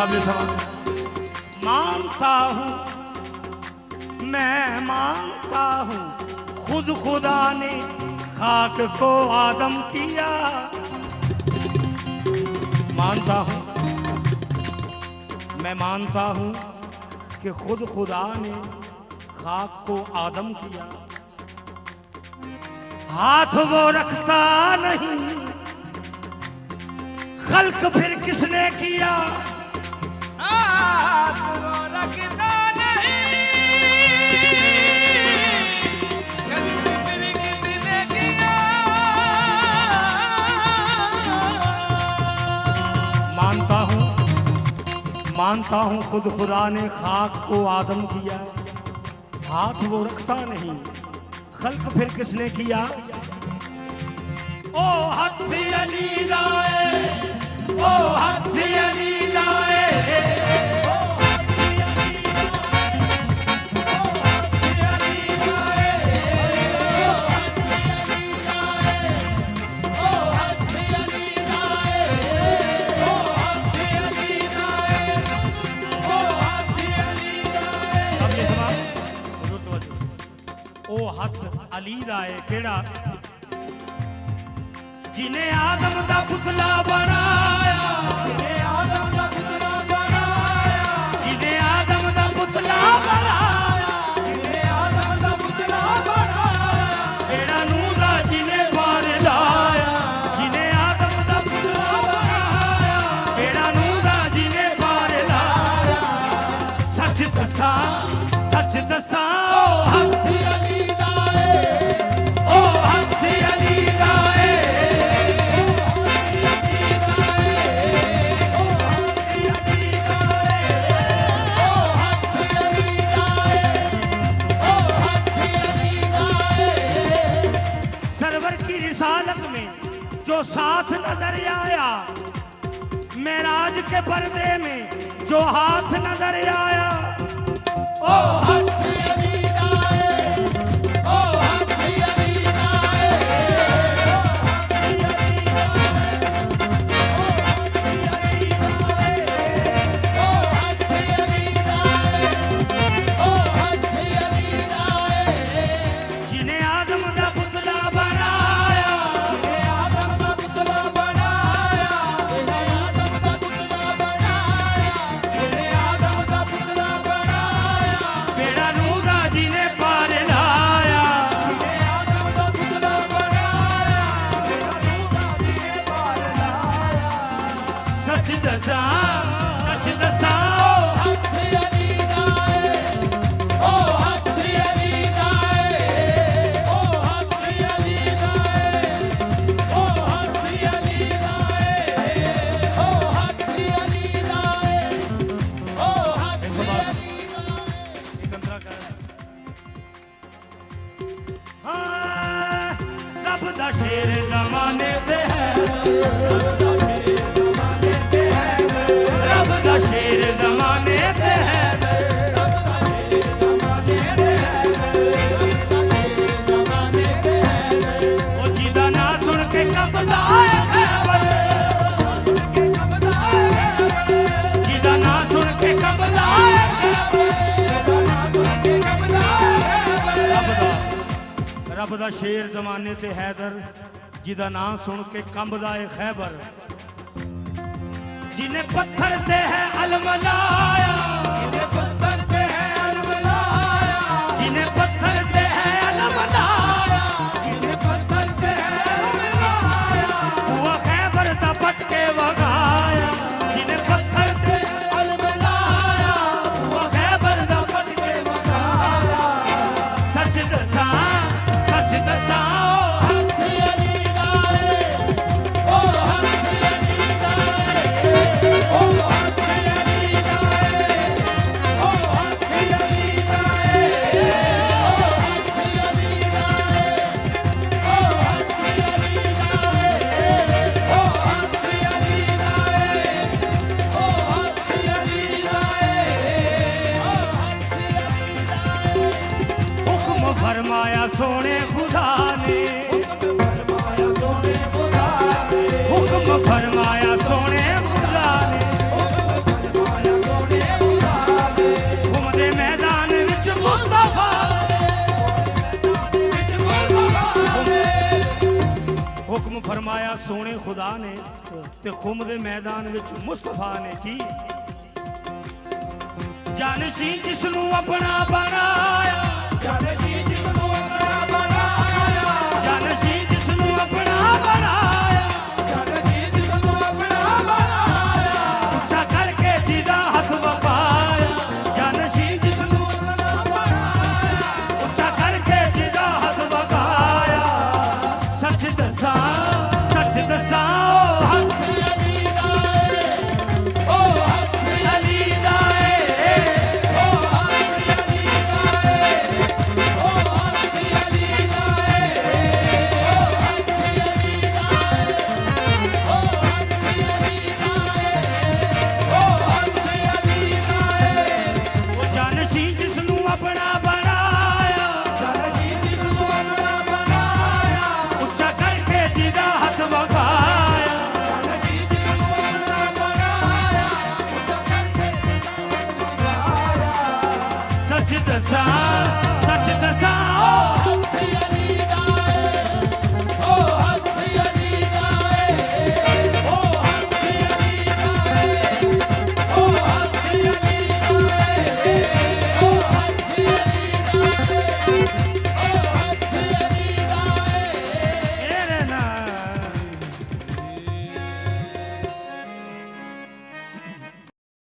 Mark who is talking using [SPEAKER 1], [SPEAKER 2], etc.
[SPEAKER 1] काबिल सवाल। मानता हूँ मैं मानता हूँ खुद खुदा ने खाक को आदम किया। मानता हूँ मैं मानता हूँ कि खुद खुदा ने खाक को आदम किया। हाथ वो रखता नहीं खल्क फिर किसने किया।
[SPEAKER 2] हाथ वो रखता नहीं खल्क फिर किसने किया।
[SPEAKER 1] मानता हूँ खुद खुदा ने खाक को आदम किया। हाथ वो रखता नहीं खल्क फिर किसने किया। ओ हत्थी अली लाए, ओ हत्थी अली लाए, ओ हथ अली राए केड़ा जिन्हें आदम दा पुतला बनाया,
[SPEAKER 2] जिन्हें आदम दा पुतला बनाया,
[SPEAKER 1] जिन्हें आदम दा पुतला बनाया,
[SPEAKER 2] जिन्हें आदम दा पुतला बनाया,
[SPEAKER 1] केड़ा नूह दा जिन्हें बार लाया, जिन्हें आदम दा पुतला बनाया, केड़ा नूह दा जिन्हें बार लाया। सच दसा ओ हत्थी अली जो साथ नजर आया, मेराज के पर्दे में जो हाथ नजर आया। ओ हत्थी अली लाए, ओ हत्थी अली लाए, ओ हत्थी अली लाए, ओ हत्थी अली लाए, जिन्हें आदम दा पुतला बनाया, शेर जमाने ते है, रब दा शेर जमाने ते है, ओ जिदा ना सुन के कंबदा खैबर, जिदा ना सुन के कंबदा रब दा शेर जमाने ते हैदर, जिदा नाम सुन के कंबदा है खैबर, जिन्हें पत्थर ते है अलमलाया,
[SPEAKER 2] जिन्हें पत्थर पे है अलमलाया,
[SPEAKER 1] जिन्हें पत्थर ते है अलमलाया,
[SPEAKER 2] जिन्हें पत्थर पे है अलमलाया,
[SPEAKER 1] वो खैबर दा पटके वगाया, जिन्हें पत्थर ते अलमलाया, वो खैबर दा पटके वगाया। सच दसा हत्थी अली लाए, ओ हत्थी अली लाए, ओ हत्थी अली लाए, ओ हत्थी अली लाए, ओ हत्थी अली लाए, ओ हत्थी अली लाए, ओ हत्थी अली लाए, ओ हत्थी अली लाए, ओ हत्थी अली लाए। हुक्म फरमाया सोने खुदा ने, हुक्म फरमाया सोने खुदा ने, ਸੋਹਣੇ ਖੁਦਾ ਨੇ ਤੇ ਖੁਮ ਦੇ ਮੈਦਾਨ ਵਿੱਚ ਮੁਸਤਫਾ ਨੇ ਕੀ ਜਾਨਸ਼ੀ ਜਿਸ ਨੂੰ ਆਪਣਾ ਬਣਾਇਆ
[SPEAKER 2] ਜਾਨਸ਼ੀ ਜਿਸ ਨੂੰ ਆਪਣਾ ਬਣਾਇਆ
[SPEAKER 1] ਜਾਨਸ਼ੀ ਜਿਸ ਨੂੰ ਆਪਣਾ ਬਣਾਇਆ
[SPEAKER 2] ਜਾਨਸ਼ੀ ਜਿਸ ਨੂੰ ਆਪਣਾ ਬਣਾਇਆ
[SPEAKER 1] ਉੱਚਾ ਕਰਕੇ ਜਿਹਦਾ ਹੱਥ ਵਫਾਇਆ ਜਾਨਸ਼ੀ ਜਿਸ ਨੂੰ
[SPEAKER 2] ਆਪਣਾ ਬਣਾਇਆ
[SPEAKER 1] ਉੱਚਾ ਕਰਕੇ ਜਿਹਦਾ ਹੱਥ ਵਫਾਇਆ ਸੱਚ ਦੱਸਾਂ ਉਹ ਹੱਥ ਅਲੀ ਦਾ ਏ ਉਹ ਜਾਨਸ਼ੀ ਜਿਸ ਨੂੰ ਆਪਣਾ ਬਣਾਇਆ
[SPEAKER 2] ਜਾਨਸ਼ੀ ਜਿਸ ਨੂੰ ਆਪਣਾ ਬਣਾਇਆ
[SPEAKER 1] ਉੱਚਾ ਕਰਕੇ ਜਿਹਦਾ ਹੱਥ ਵਫਾਇਆ
[SPEAKER 2] ਜਾਨਸ਼ੀ ਜਿਸ ਨੂੰ ਆਪਣਾ ਬਣਾਇਆ ਉੱਚਾ ਕਰਕੇ
[SPEAKER 1] ਸੱਚ ਦੱਸਾਂ